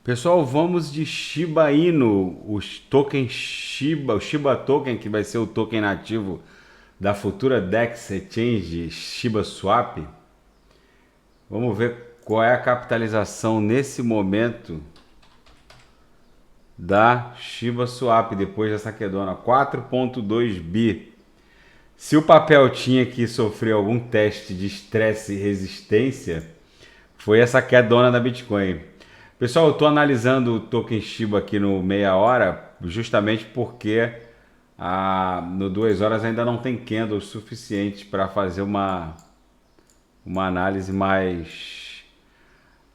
Pessoal, vamos de Shiba Inu, os tokens Shiba, o Shiba Token, que vai ser o token nativo da futura DEX Exchange Shiba Swap. Vamos ver qual é a capitalização nesse momento da Shiba Swap, depois dessa quedona, 4,2 bi. Se o papel tinha que sofrer algum teste de estresse e resistência, foi essa quedona da Bitcoin. Pessoal, eu estou analisando o token Shiba aqui no meia hora, justamente porque no 2 horas ainda não tem candle suficiente para fazer uma análise mais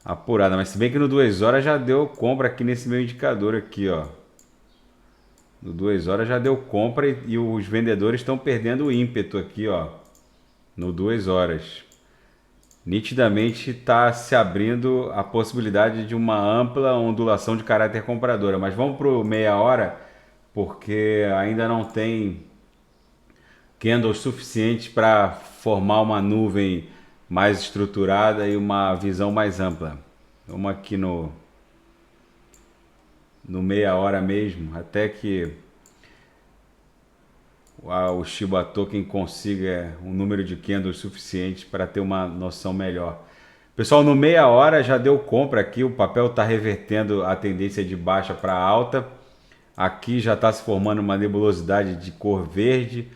apurada. Mas se bem que no 2 horas já deu compra aqui nesse meu indicador aqui, ó. No 2 horas já deu compra e os vendedores estão perdendo o ímpeto aqui, ó. No 2 horas. Nitidamente está se abrindo a possibilidade de uma ampla ondulação de caráter compradora. Mas vamos para o meia hora, porque ainda não tem candles suficientes para formar uma nuvem mais estruturada e uma visão mais ampla. Vamos aqui no meia hora mesmo, até que o Shiba Token consiga um número de candles suficiente para ter uma noção melhor. Pessoal, no meia hora já deu compra aqui, o papel está revertendo a tendência de baixa para alta. Aqui já está se formando uma nebulosidade de cor verde.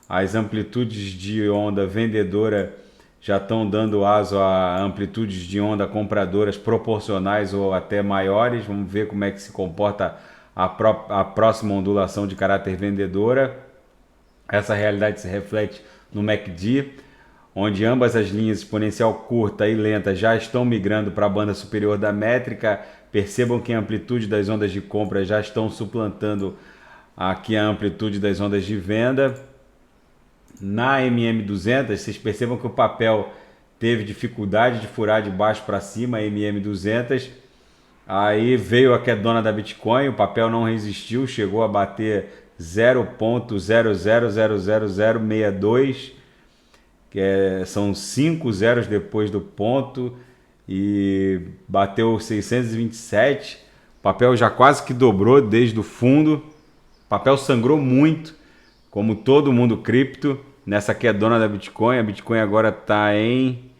As amplitudes de onda vendedora já estão dando aso a amplitudes de onda compradoras proporcionais ou até maiores. Vamos ver como é que se comporta a próxima ondulação de caráter vendedora. Essa realidade se reflete no MACD, onde ambas as linhas exponencial curta e lenta já estão migrando para a banda superior da métrica. Percebam que a amplitude das ondas de compra já estão suplantando aqui a amplitude das ondas de venda. Na MM200, vocês percebam que o papel teve dificuldade de furar de baixo para cima, a MM200. Aí veio a quedona da Bitcoin, o papel não resistiu, chegou a bater 0,000062, são 5 zeros depois do ponto, e bateu 627. O papel já quase que dobrou desde o fundo. O papel sangrou muito, como todo mundo cripto, nessa quedona da Bitcoin. A Bitcoin agora está em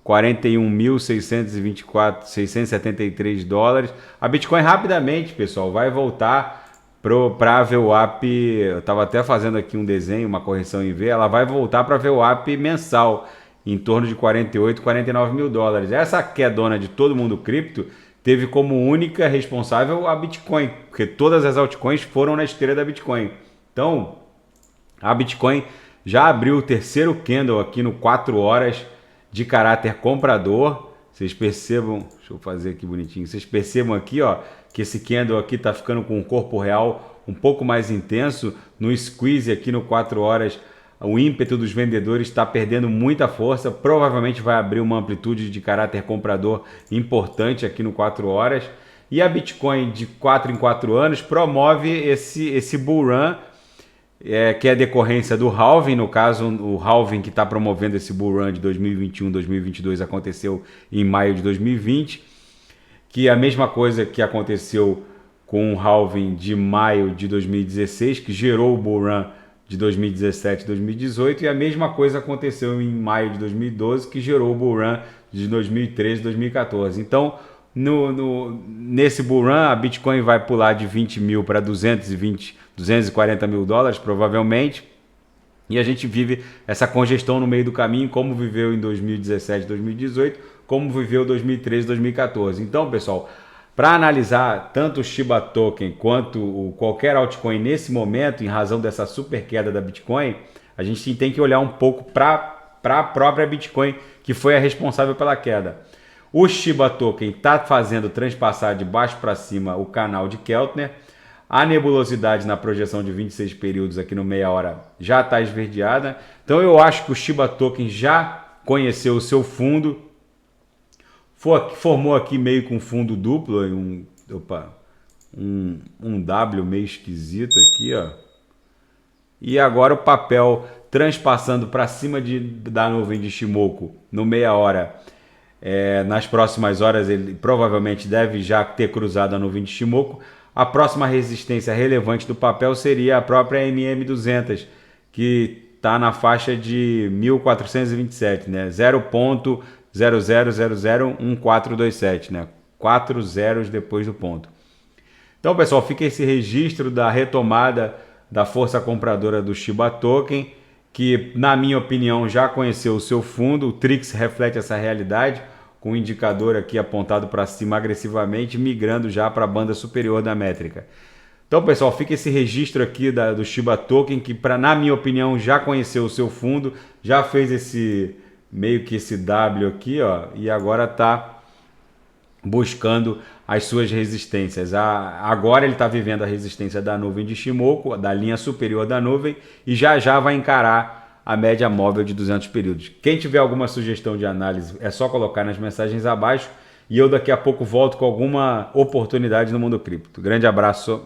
41.624, 673 dólares. A Bitcoin rapidamente, pessoal, vai voltar para a VWAP. Eu estava até fazendo aqui um desenho, uma correção em V. Ela vai voltar para a VWAP mensal, em torno de 48, 49 mil dólares. Essa quedona de todo mundo cripto teve como única responsável a Bitcoin, porque todas as altcoins foram na esteira da Bitcoin. Então, a Bitcoin já abriu o terceiro candle aqui no 4 horas de caráter comprador. Vocês percebam, deixa eu fazer aqui bonitinho. Vocês percebam aqui, ó, que esse candle aqui está ficando com o corpo real um pouco mais intenso. No squeeze aqui no 4 horas, o ímpeto dos vendedores está perdendo muita força. Provavelmente vai abrir uma amplitude de caráter comprador importante aqui no 4 horas. E a Bitcoin de 4 em 4 anos promove esse bull run, que é a decorrência do halving. No caso, o halving que está promovendo esse bull run de 2021-2022 aconteceu em maio de 2020, que é a mesma coisa que aconteceu com o halving de maio de 2016, que gerou o bull run de 2017-2018, e a mesma coisa aconteceu em maio de 2012, que gerou o bull run de 2013-2014. Então, nesse bull run, a Bitcoin vai pular de 20 mil para 240 mil dólares, provavelmente. E a gente vive essa congestão no meio do caminho, como viveu em 2017, 2018, como viveu 2013, 2014. Então, pessoal, para analisar tanto o Shiba Token quanto qualquer altcoin nesse momento, em razão dessa super queda da Bitcoin, a gente tem que olhar um pouco para a própria Bitcoin, que foi a responsável pela queda. O Shiba Token está fazendo transpassar de baixo para cima o canal de Keltner. A nebulosidade na projeção de 26 períodos aqui no meia hora já está esverdeada. Então eu acho que o Shiba Token já conheceu o seu fundo. Formou aqui meio com fundo duplo. Um W meio esquisito aqui, ó. E agora o papel transpassando para cima da nuvem de Shimoku no meia hora. Nas próximas horas ele provavelmente deve já ter cruzado a nuvem de Shimoku. A próxima resistência relevante do papel seria a própria MM200, que está na faixa de 1427, né? 0,00001427, né? 4 zeros depois do ponto. Então, pessoal, fica esse registro da retomada da força compradora do Shiba Token, que, na minha opinião, já conheceu o seu fundo. O Trix reflete essa realidade, com o indicador aqui apontado para cima agressivamente, migrando já para a banda superior da métrica. Então, pessoal, fica esse registro aqui do Shiba Token, que, na minha opinião, já conheceu o seu fundo, já fez esse meio que esse W aqui, ó, e agora está buscando as suas resistências. Agora ele está vivendo a resistência da nuvem de Shimoku, da linha superior da nuvem, e já vai encarar a média móvel de 200 períodos. Quem tiver alguma sugestão de análise, é só colocar nas mensagens abaixo, e eu daqui a pouco volto com alguma oportunidade no mundo cripto. Grande abraço.